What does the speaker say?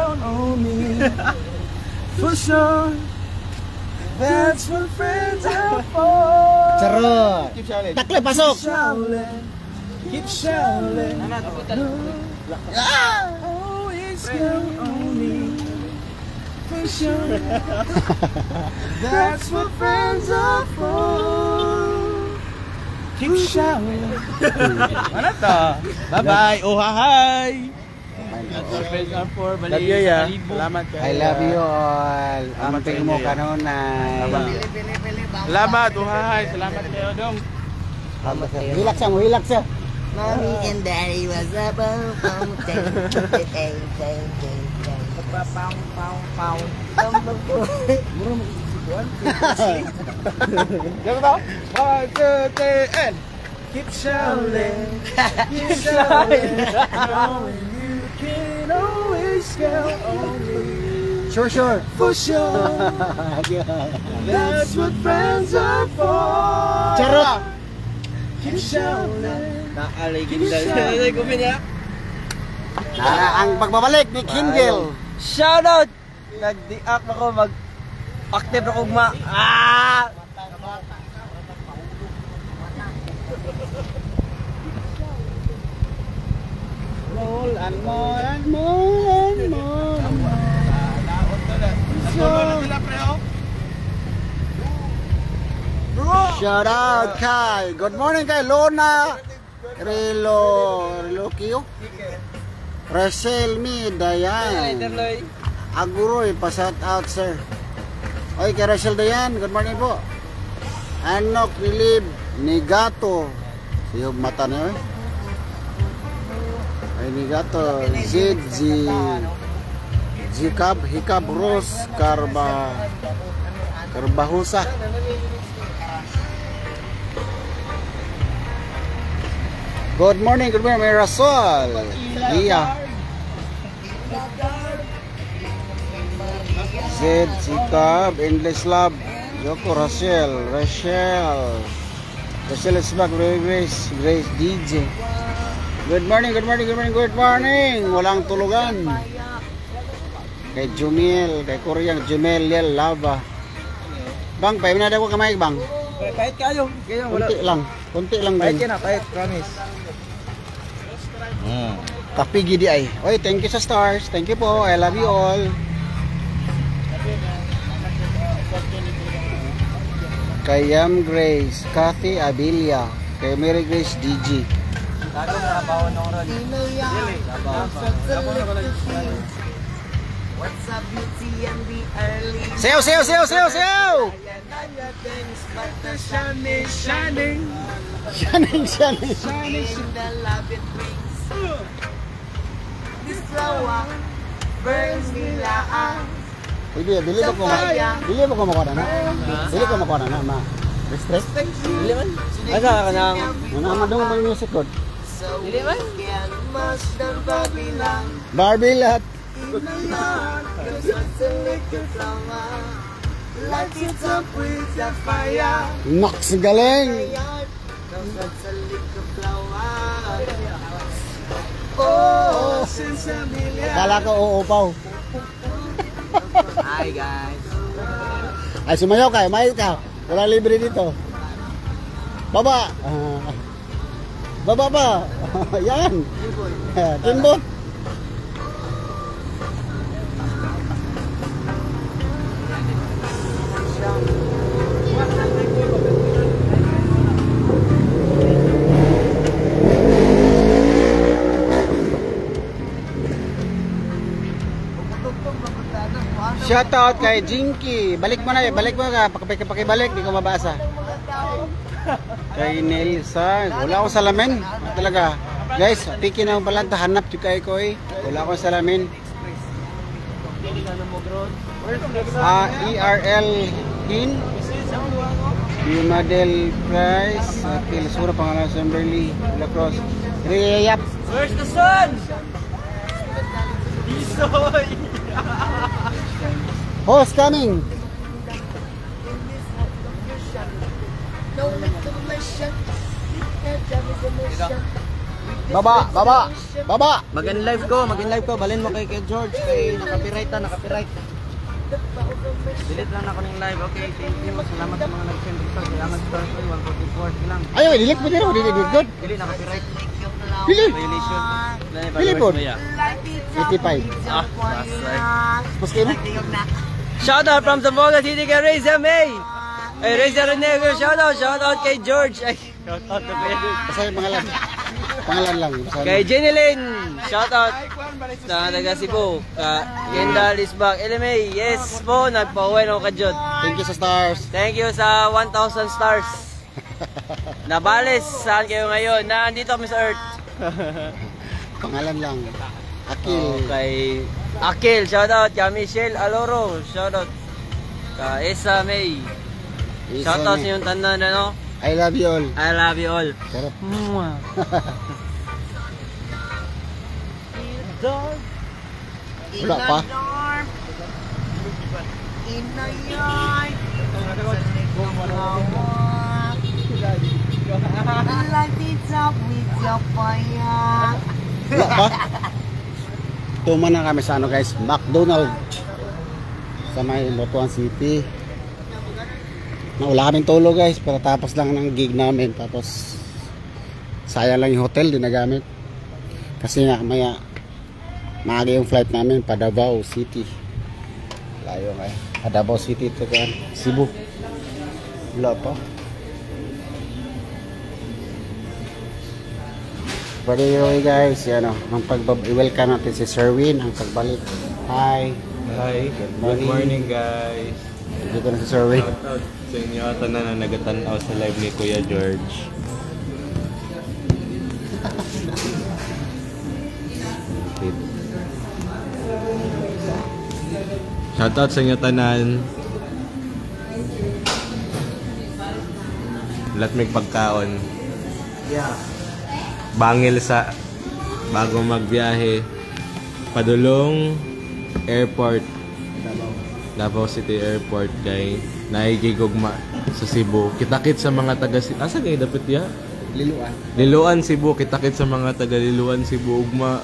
count on me. For sure. That's what friends are for. Charot. Takle, pasok. Keep shouting. Always count on me. For sure. That's what friends are for. Keep shouting. Ano to? Bye-bye. Oh, hi. Friends are for. Love you, ya. Salamat kayo. I love you all. Amping mo kanunay. Salamat, uhay. Salamat kayo, dong. Hilak siya mo, hilak siya. Mommy and Daddy was a boom. Ganun ba? 1, 2, 3, and keep shouting. Keep shouting. Knowing you can always count on me. Sure, sure. For sure. That's what friends are for. Charot. Keep shouting. Ang pagbabalik ni Kindle. Shoutout! Nag-di-act ako, mag-active ako Roll and more and more and more. Shout out kay. Good morning kay Lona. Relokio. Rachel Mi Dayan. Aguroy pa shout out sir. Oy kay Rachel Dayan, good morning po. Anok Nilib Nigato. Siyog mata niyo. Ay Nigato ZG Jikab Hikab Ros Karbahusa. Good morning, Mirasol. Iya. Zed, Sikab, Endless Love, Yoko, Rachel is back, Grace DJ. Good morning. Walang tulugan. Kay Jumil, kay Koreang Jumel, Yel, Lava. Bang, paminada ko kamay, bang. Kahit kayo. Kunti lang Kahit din. yan kahit promise. Tapi gidi ay. Oy, thank you sa stars. Thank you po. I love you all. Kay Yam Grace, Kathy Abilia, kay Mary Grace DG. What's up, beauty and the early? Sayo! But the sun is shining. Shining. In the love it brings. This flower burns me like. Dili ba ko makuha na? Dili ko makuha na, ma. Restrict? Dili man? Asa ka nang? Namadong may music ko. Dili man? Barbie lahat. Light it up with the fire. Nox galing. Oh, since a million. Akala ko uupaw. Hi guys. Ay, sumayaw ka. May ka. Wala libre dito. Baba. Baba pa. Yan. Timbot. Shout out kay Jinky. Balik mo ka. Pakibalik, di ko mabasa. Kay Nelsa. Wala akong salamin. Talaga. Guys, piki na pala. Hanap yung kay ko eh. Wala akong salamin. ERL Hin. Madel Price. Kilisura pangalan sa Emberly. Lacrosse. Riyap. Where's the sun? Isoy. Who's coming? Baba. Mag-in live ko. Balin mo kay George. Kay nakapiright. Delete lang ako ng live. Okay, thank you. Salamat sa mga nag-send dito. Salamat sa story. 144 lang. Ayo, delete mo din. Delete good. Delete, nakapiright. Delete. Violation. Delete po. 85. Puski mo? Shoutout from Zamboanga City kay Reza May. Ay, Reza Renego. Shoutout kay George. Ay, shoutout to kay George. Basta yung pangalan lang. Kay Jenny Lynn. Shoutout sa taga Cebu. Kendall is back. LMA, yes po. Nagpa-uwi ng kajot. Thank you sa stars. Thank you sa 1,000 stars. Nabales, saan kayo ngayon? Nandito kami sa Earth. Pangalan lang. Akil. Kay Akil, shoutout. Kay Michelle Aloro, shoutout. Kay Esa May. Shoutout sa inyong tanda na, no? I love you all. I love you all. Sarap. Wala pa. In the yard, light it up with your fire. Wala pa. Tuma na kami sa ano guys, McDonald's. Sa may Butuan City. Wala kaming tulog guys, pero tapos lang ng gig namin. Tapos sayang lang yung hotel, di nagamit. Kasi nga maaga yung flight namin pa Davao City. Layo nga. Davao City to kan Cebu. Wala pa. But anyway guys, yan o, i-welcome natin si Sir Win ang pagbalik. Hi. Hi, good morning guys. Dito na si Sir Win. Shoutout sa inyo at na nagatanaw sa live ni Kuya George. Shoutout sa inyo tanan. Lahat may pagkaon. Yeah. Bangil sa bago magbiyahe. Padulong Airport. Davao City Airport kay naigigugma sa Cebu. Kitakit sa mga taga Cebu. Asa kay dapat ya? Liluan Cebu. Kitakit sa mga taga Liluan Cebu ugma.